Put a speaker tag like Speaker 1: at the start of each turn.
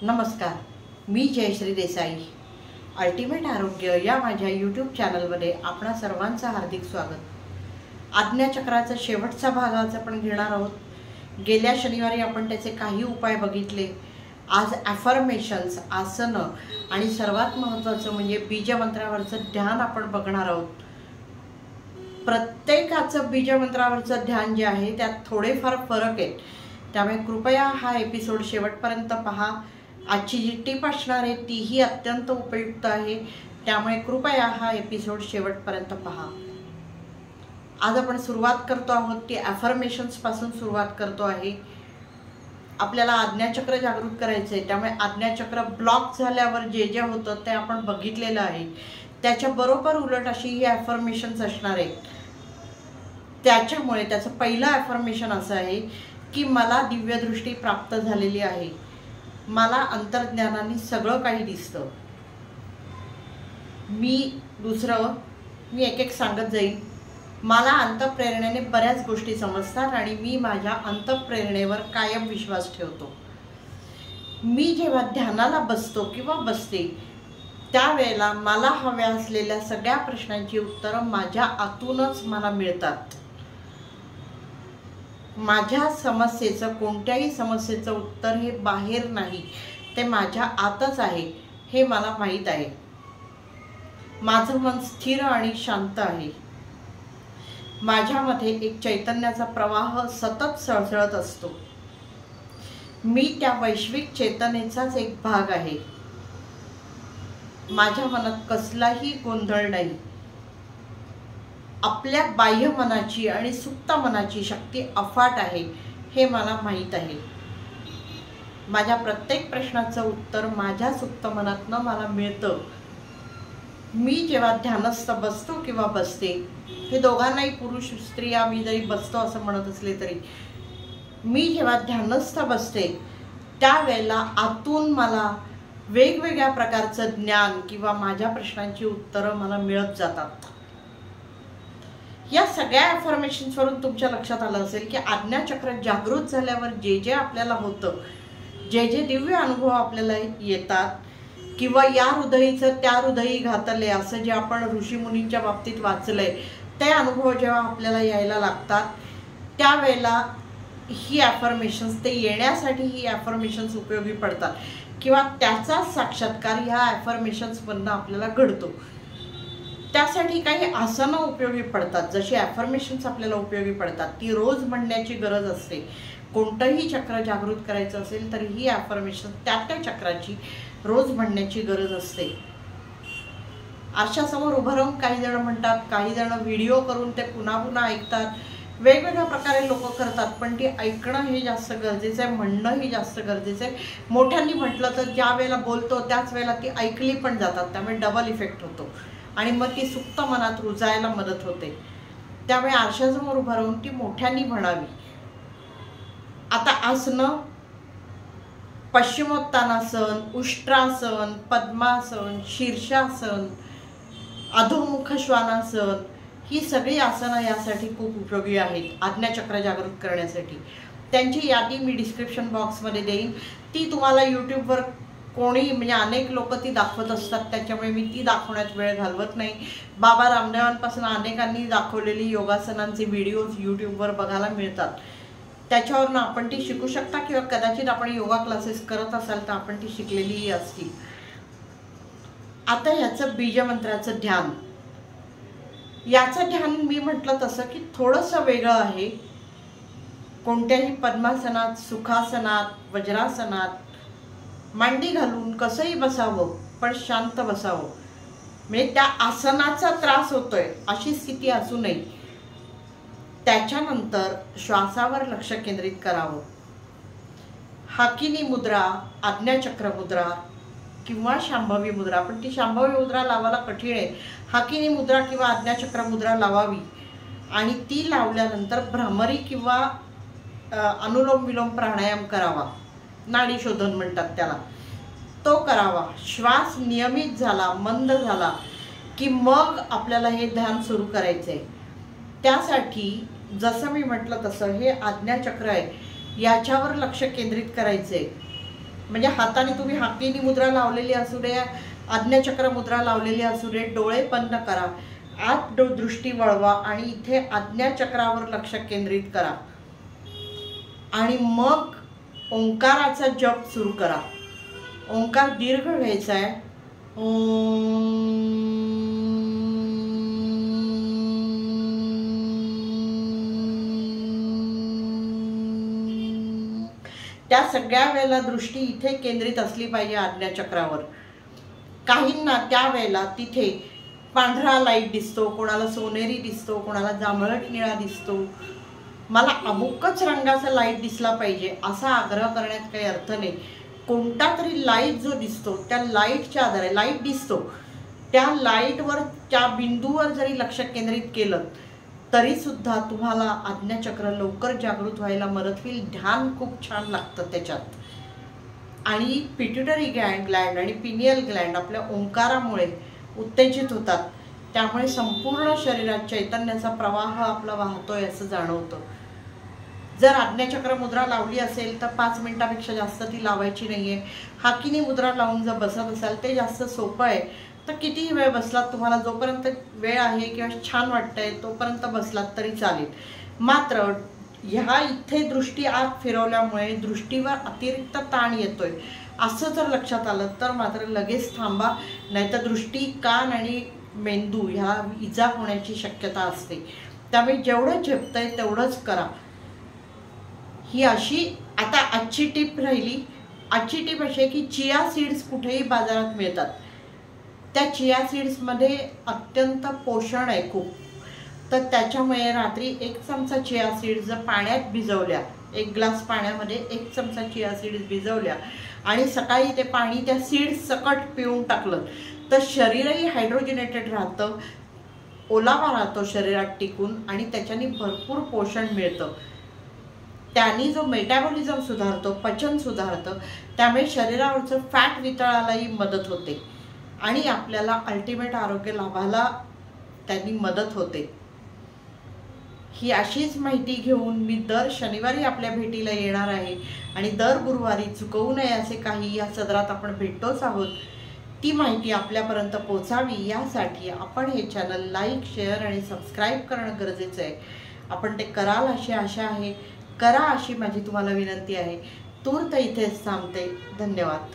Speaker 1: नमस्कार, मी जयश्री देसाई. अल्टिमेट आरोग्य या माझ्या यूट्यूब चॅनलमध्ये आपणा सर्वांचं हार्दिक स्वागत. आज्ञाचक्राचा शेवटचा भाग आज आपण घेणार आहोत. गेल्या शनिवारी आपण त्याचे काही उपाय बघितले. आज ॲफर्मेशन्स, आसनं आणि सर्वात महत्त्वाचं म्हणजे बीजमंत्रावरचं ध्यान आपण बघणार आहोत. प्रत्येकाचं बीजमंत्रावरचं ध्यान जे आहे त्यात थोडेफार फरक आहेत, त्यामुळे कृपया हा एपिसोड शेवटपर्यंत पहा. आजची जी टिप असणार आहे तीही अत्यंत उपयुक्त आहे, त्यामुळे कृपया हा एपिसोड शेवटपर्यंत पहा. आज आपण सुरुवात करतो आहोत ती ॲफर्मेशन्सपासून सुरुवात करतो आहे. आपल्याला आज्ञाचक्र जागृत करायचं आहे, त्यामुळे आज्ञाचक्र ब्लॉक झाल्यावर जे जे होतं ते आपण बघितलेलं आहे. त्याच्याबरोबर उलट अशी ही ॲफर्मेशन्स असणार आहेत. त्याच्यामुळे त्याचं पहिलं ॲफर्मेशन असं आहे की मला दिव्यदृष्टी प्राप्त झालेली आहे, मला अंतर्ज्ञानाने सगळं काही दिसतं. मी एक एक सांगत जाईन. मला अंतःप्रेरणेने बऱ्याच गोष्टी समजतात आणि मी माझ्या अंतःप्रेरणेवर कायम विश्वास ठेवतो. मी जेव्हा ध्यानाला बसतो किंवा बसते त्यावेळेला मला हव्या असलेल्या सगळ्या प्रश्नांची उत्तरं माझ्या आतूनच मला मिळतात. माझ्या समस्येचं, कोणत्याही समस्येचं उत्तर हे बाहेर नाही, ते माझ्या आतच आहे हे मला माहीत आहे. माझं मन स्थिर आणि शांत आहे. माझ्यामध्ये एक चैतन्याचा प्रवाह सतत सळसळत असतो. मी त्या वैश्विक चेतनेचाच एक भाग आहे. माझ्या मनात कसलाही गोंधळ नाही. आपल्या बाह्य मनाची आणि सुप्त मनाची शक्ती अफाट आहे हे मला माहीत आहे. माझ्या प्रत्येक प्रश्नाचं उत्तर माझ्या सुप्त मनातनं मला मिळतं. मी जेव्हा ध्यानस्थ बसतो किंवा बसते, हे दोघांनाही पुरुष स्त्रिया मी जरी बसतो असं म्हणत असले तरी, मी जेव्हा ध्यानस्थ बसते त्यावेळेला आतून मला वेगवेगळ्या प्रकारचं ज्ञान किंवा माझ्या प्रश्नांची उत्तरं मला मिळत जातात. या सगळ्या ॲफर्मेशन्सवरून तुमच्या लक्षात आलं असेल की आज्ञाचक्र जागृत झाल्यावर जे जे आपल्याला होतं, जे जे दिव्य अनुभव आपल्याला येतात किंवा या हृदयीचं त्या हृदयी घातले असं जे आपण ऋषीमुनींच्या बाबतीत वाचलंय, ते अनुभव जेव्हा आपल्याला यायला लागतात त्यावेळेला ही ॲफर्मेशन्स, ते येण्यासाठी ही ॲफर्मेशन्स उपयोगी पडतात किंवा त्याचा साक्षात्कार ह्या ॲफर्मेशन्समधनं आपल्याला घडतो. त्यासाठी काही आसनं उपयोगी पडतात. जशी ॲफर्मेशन्स आपल्याला उपयोगी पडतात ती रोज म्हणण्याची गरज असते. कोणतंही चक्र जागृत करायचं असेल तर ही ॲफर्मेशन त्या चक्राची रोज म्हणण्याची गरज असते. आरशासमोर उभं राहून काही जण म्हणतात, काही जण व्हिडिओ करून ते पुन्हा पुन्हा ऐकतात. वेगवेगळ्या प्रकारे लोक करतात, पण ती ऐकणं हे जास्त गरजेचं आहे, म्हणणं ही जास्त गरजेचं आहे. मोठ्यांनी म्हटलं तर ज्या वेळेला बोलतो त्याच वेळेला ती ऐकली पण जातात, त्यामुळे डबल इफेक्ट होतो आणि मग ती सुप्त मनात रुजायला मदत होते. त्यामुळे आरशासमोर उभं राहून ती मोठ्यांनी म्हणावी. आता आसनं, पश्चिमोत्तानासन, उष्ट्रासन, पद्मासन, शीर्षासन, अधोमुख श्वानासन, ही सगळी आसनं यासाठी खूप उपयोगी आहेत आज्ञाचक्र जागृत करण्यासाठी. त्यांची यादी मी डिस्क्रिप्शन बॉक्समध्ये देईन. ती तुम्हाला यूट्यूबवर कोणी म्हणजे अनेक लोक ती दाखवत असतात, त्याच्यामुळे मी ती दाखवण्यात वेळ घालवत नाही. बाबा रामदेवांपासून अनेकांनी दाखवलेली योगासनांचे व्हिडिओज यूट्यूबवर बघायला मिळतात. त्याच्यावरून आपण ती शिकू शकता किंवा कदाचित आपण योगा क्लासेस करत असाल तर आपण ती शिकलेलीही असतील. आता ह्याचं बीजमंत्राचं ध्यान, याचं ध्यान मी म्हटलं तसं की थोडंसं वेगळं आहे. कोणत्याही पद्मासनात, सुखासनात, वज्रासनात मांडी घालून कसंही बसावं, पण शांत बसावं. म्हणजे त्या आसनाचा त्रास होतोय अशी स्थिती असू नये. त्याच्यानंतर श्वासावर लक्ष केंद्रित करावं. हाकिनी मुद्रा, आज्ञाचक्र मुद्रा किंवा शांभवी मुद्रा, पण ती शांभवी मुद्रा लावायला कठीण आहे. हाकिनी मुद्रा किंवा आज्ञाचक्र मुद्रा लावावी आणि ती लावल्यानंतर भ्रामरी किंवा अनुलोम विलोम प्राणायाम करावा. नाडी शोधन म्हणतात त्याला, तो करावा. श्वास नियमित झाला, मंद झाला की मग आपल्याला हे ध्यान सुरू करायचं आहे. त्यासाठी जसं मी म्हटलं तसं हे आज्ञाचक्र आहे, याच्यावर लक्ष केंद्रित करायचं आहे. म्हणजे हाताने तुम्ही हाकेनी मुद्रा लावलेली असू दे, आज्ञाचक्र मुद्रा लावलेली असू दे, डोळे बंद करा, आत दृष्टी वळवा आणि इथे आज्ञाचक्रावर लक्ष केंद्रित करा आणि मग ओंकाराचा जप सुरू करा। ओंकार दीर्घ घ्यायचा आहे। त्या सगळ्या वेळेला दृष्टी इथे केंद्रित असली पाहिजे आज्ञाचक्रावर। काहींना त्या वेळेला तिथे पांढरा लाईट दिसतो, कोणाला सोनेरी दिसतो, कोणाला जांभळट निळा दिसतो। मला अमुकच रंगाचा लाईट दिसला पाहिजे असा आग्रह करण्यात काही अर्थ नाही। कोणता तरी लाईट जो दिसतो त्या लाईटच्या आधारे, लाईट दिसतो त्या लाईटवर, त्या बिंदूवर जरी लक्ष केंद्रित केलं तरी सुद्धा तुम्हाला आज्ञाचक्र लवकर जागृत व्हायला मदत होईल। ध्यान खूप छान लागतं त्याच्यात। आणि पिट्युटरी ग्लँड आणि पिनियल ग्लँड आपल्या ओंकारामुळे उत्तेजित होतात, त्यामुळे संपूर्ण शरीरात चैतन्याचा प्रवाह आपला वाहतोय असं जाणवतं। जर आज्ञाचक्र मुद्रा लावली असेल तर 5 मिनिटापेक्षा जास्त ती लावायची नाहीये। हाकीनी मुद्रा लावून जर बसत असाल ते जास्त सोपं आहे, तर कितीही वेळ बसलात, तुम्हाला जोपर्यंत वेळ आहे किंवा छान वाटतंय तोपर्यंत बसलात तरी चालेल। मात्र ह्या इथे दृष्टी आत फिरवल्यामुळे दृष्टीवर अतिरिक्त ताण येतोय असं जर लक्षात आलं तर मात्र लगेच थांबा, नाहीतर दृष्टी, कान आणि मेंदू ह्या इजा होण्याची शक्यता असते। त्यामुळे जेवढं झेपतंय तेवढंच करा। ही अशी आता आजची टिप राहिली। आजची टिप अशी आहे की चिया सीड्स कुठेही बाजारात मिळतात। त्या चिया सीड्समध्ये अत्यंत पोषण आहे खूप, तर त्याच्यामुळे रात्री 1 चमचा चिया सीड्स जर पाण्यात भिजवल्या, 1 ग्लास पाण्यामध्ये 1 चमचा चिया सीड्स भिजवल्या आणि सकाळी ते पाणी त्या सीड्स सकट पिऊन टाकलं तर शरीरही हायड्रोजनेटेड राहतं, ओलावा राहतो शरीरात टिकून आणि त्याच्याने भरपूर पोषण मिळतं। त्याने जो मेटाबॉलिझम सुधारतो, पचन सुधारतं, त्यामुळे शरीरावरचं फॅट वितळायलाही मदत होते आणि आपल्याला अल्टिमेट आरोग्य लाभायला त्यांनी मदत होते। ही अशीच माहिती घेऊन मी दर शनिवारी आपल्या भेटीला येणार आहे आणि दर गुरुवारी चुकवू नये असे काही या सदरात आपण भेटतोच आहोत। ती माहिती आपल्यापर्यंत पोहोचावी यासाठी आपण हे चॅनल लाईक, शेअर आणि सबस्क्राईब करणं गरजेचं आहे। आपण ते कराल अशी आशा आहे। करा अशी माझी तुम्हाला विनंती आहे। तूर्त इथेच थांबते। धन्यवाद।